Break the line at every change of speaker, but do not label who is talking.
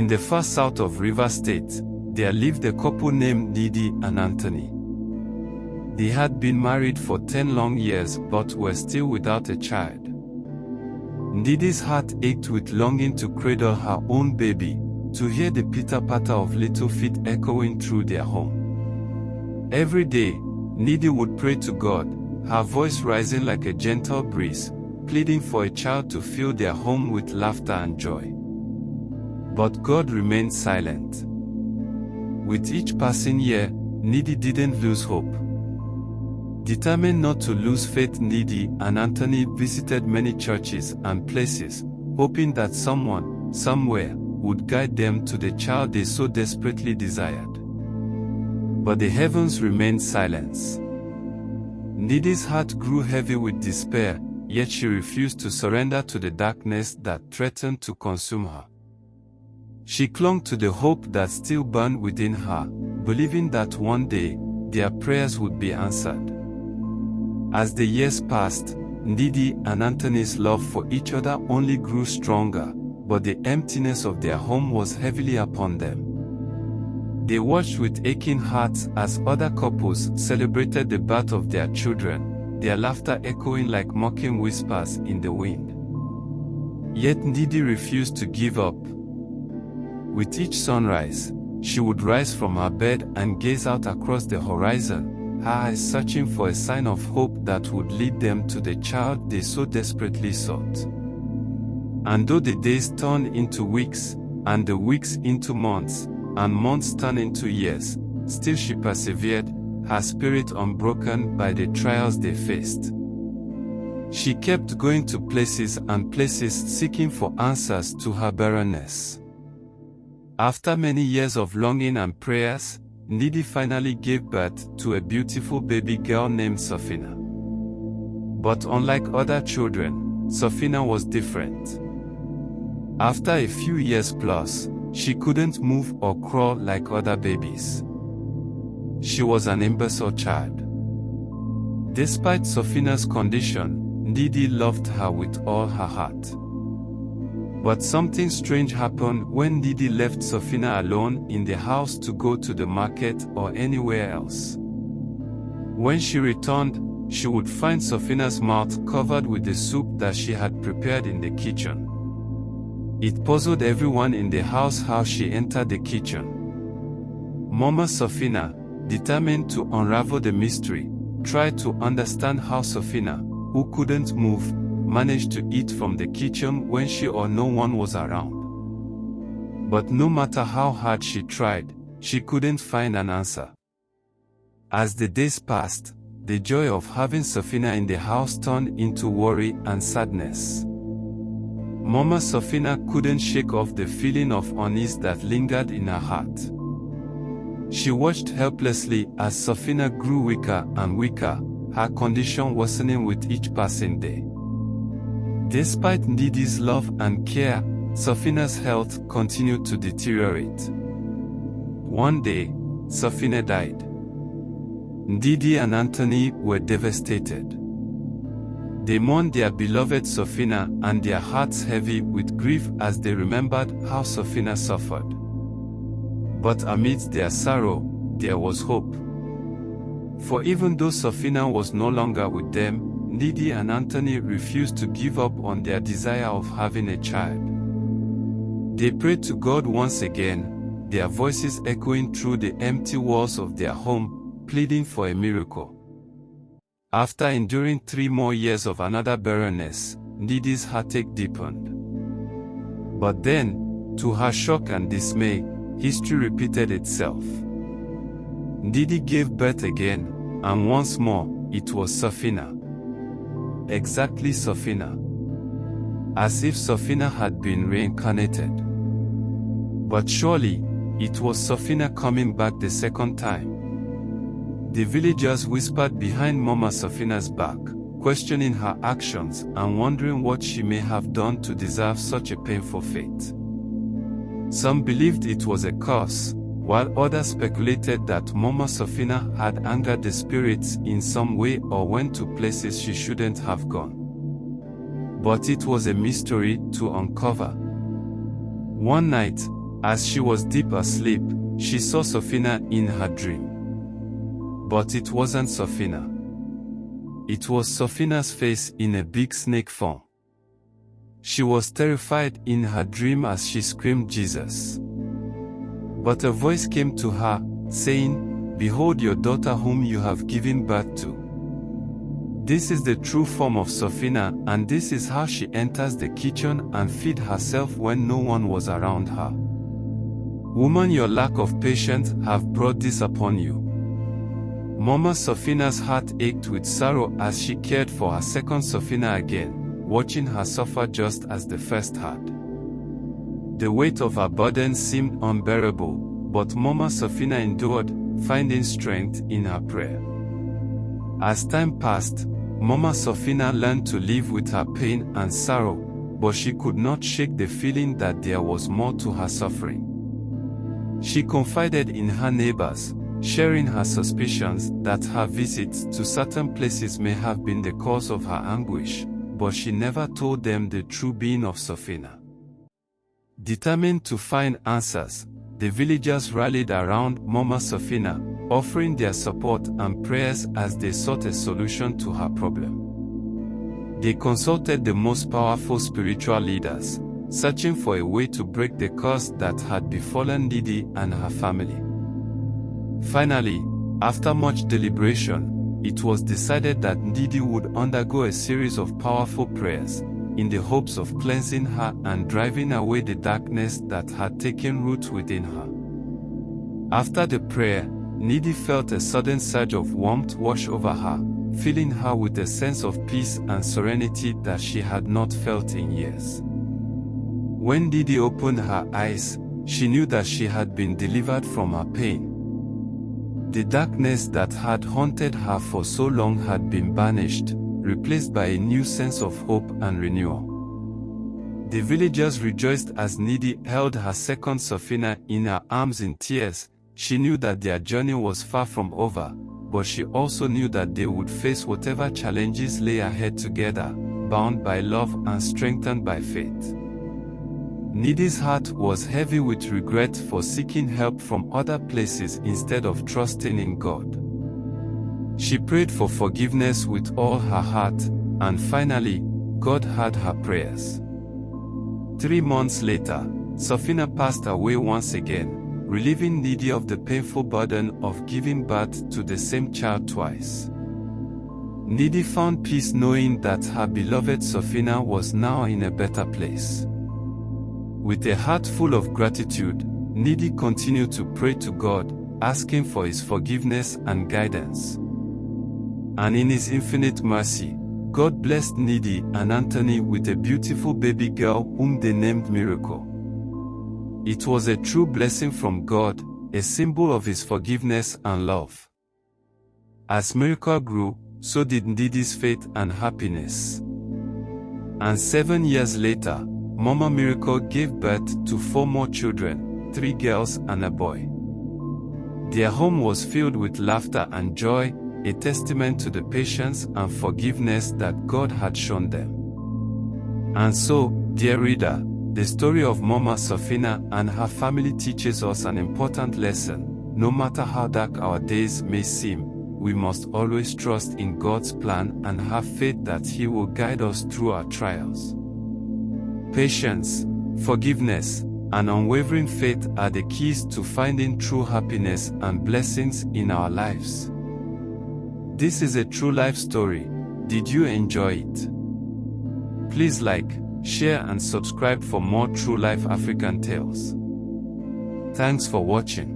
In the far south of River State, there lived a couple named Ndidi and Anthony. They had been married for 10 long years but were still without a child. Ndidi's heart ached with longing to cradle her own baby, to hear the pitter-patter of little feet echoing through their home. Every day, Ndidi would pray to God, her voice rising like a gentle breeze, pleading for a child to fill their home with laughter and joy. But God remained silent. With each passing year, Ndidi didn't lose hope. Determined not to lose faith, Ndidi and Anthony visited many churches and places, hoping that someone, somewhere, would guide them to the child they so desperately desired. But the heavens remained silent. Ndidi's heart grew heavy with despair, yet she refused to surrender to the darkness that threatened to consume her. She clung to the hope that still burned within her, believing that one day, their prayers would be answered. As the years passed, Ndidi and Anthony's love for each other only grew stronger, but the emptiness of their home was heavily upon them. They watched with aching hearts as other couples celebrated the birth of their children, their laughter echoing like mocking whispers in the wind. Yet Ndidi refused to give up. With each sunrise, she would rise from her bed and gaze out across the horizon, her eyes searching for a sign of hope that would lead them to the child they so desperately sought. And though the days turned into weeks, and the weeks into months, and months turned into years, still she persevered, her spirit unbroken by the trials they faced. She kept going to places and places seeking for answers to her barrenness. After many years of longing and prayers, Ndidi finally gave birth to a beautiful baby girl named Safina. But unlike other children, Safina was different. After a few years plus, she couldn't move or crawl like other babies. She was an imbecile child. Despite Safina's condition, Ndidi loved her with all her heart. But something strange happened when Ndidi left Safina alone in the house to go to the market or anywhere else. When she returned, she would find Safina's mouth covered with the soup that she had prepared in the kitchen. It puzzled everyone in the house how she entered the kitchen. Mama Safina, determined to unravel the mystery, tried to understand how Safina, who couldn't move, managed to eat from the kitchen when she or no one was around. But no matter how hard she tried, she couldn't find an answer. As the days passed, the joy of having Safina in the house turned into worry and sadness. Mama Safina couldn't shake off the feeling of unease that lingered in her heart. She watched helplessly as Safina grew weaker and weaker, her condition worsening with each passing day. Despite Ndidi's love and care, Safina's health continued to deteriorate. One day, Safina died. Ndidi and Anthony were devastated. They mourned their beloved Safina and their hearts heavy with grief as they remembered how Safina suffered. But amidst their sorrow, there was hope. For even though Safina was no longer with them, Ndidi and Anthony refused to give up on their desire of having a child. They prayed to God once again, their voices echoing through the empty walls of their home, pleading for a miracle. After enduring 3 more years of another barrenness, Ndidi's heartache deepened. But then, to her shock and dismay, history repeated itself. Ndidi gave birth again, and once more, it was Safina. Exactly Safina. As if Safina had been reincarnated. But surely, it was Safina coming back the second time. The villagers whispered behind Mama Safina's back, questioning her actions and wondering what she may have done to deserve such a painful fate. Some believed it was a curse, while others speculated that Mama Safina had angered the spirits in some way or went to places she shouldn't have gone. But it was a mystery to uncover. One night, As she was deep asleep, she saw Sofina in her dream. But it wasn't Sofina. It was Sofina's face in a big snake form. She was terrified in her dream as she screamed Jesus. But a voice came to her, saying, "Behold your daughter whom you have given birth to." This is the true form of Sofina, and this is how she enters the kitchen and feeds herself when no one was around her. Woman, your lack of patience have brought this upon you. Mama Sofina's heart ached with sorrow as she cared for her second Sofina again, watching her suffer just as the first had. The weight of her burden seemed unbearable, but Mama Sofina endured, finding strength in her prayer. As time passed, Mama Sofina learned to live with her pain and sorrow, but she could not shake the feeling that there was more to her suffering. She confided in her neighbors, sharing her suspicions that her visits to certain places may have been the cause of her anguish, but she never told them the true being of Sofina. Determined to find answers, the villagers rallied around Mama Sofina, offering their support and prayers as they sought a solution to her problem. They consulted the most powerful spiritual leaders, searching for a way to break the curse that had befallen Didi and her family. Finally, after much deliberation, it was decided that Didi would undergo a series of powerful prayers, in the hopes of cleansing her and driving away the darkness that had taken root within her. After the prayer, Didi felt a sudden surge of warmth wash over her, filling her with a sense of peace and serenity that she had not felt in years. When Didi opened her eyes, she knew that she had been delivered from her pain. The darkness that had haunted her for so long had been banished, replaced by a new sense of hope and renewal. The villagers rejoiced as Didi held her second Sofina in her arms in tears. She knew that their journey was far from over, but she also knew that they would face whatever challenges lay ahead together, bound by love and strengthened by faith. Didi's heart was heavy with regret for seeking help from other places instead of trusting in God. She prayed for forgiveness with all her heart, and finally, God heard her prayers. 3 months later, Sofina passed away once again, relieving Didi of the painful burden of giving birth to the same child twice. Didi found peace knowing that her beloved Sofina was now in a better place. With a heart full of gratitude, Didi continued to pray to God, asking for His forgiveness and guidance. And in His infinite mercy, God blessed Didi and Anthony with a beautiful baby girl whom they named Miracle. It was a true blessing from God, a symbol of His forgiveness and love. As Miracle grew, so did Didi's faith and happiness. And 7 years later, Mama Miracle gave birth to 4 more children, 3 girls and a boy. Their home was filled with laughter and joy, a testament to the patience and forgiveness that God had shown them. And so, dear reader, the story of Mama Sofina and her family teaches us an important lesson. No matter how dark our days may seem, we must always trust in God's plan and have faith that He will guide us through our trials. Patience, forgiveness, and unwavering faith are the keys to finding true happiness and blessings in our lives. This is a true life story. Did you enjoy it? Please like, share and subscribe for more true life African tales. Thanks for watching.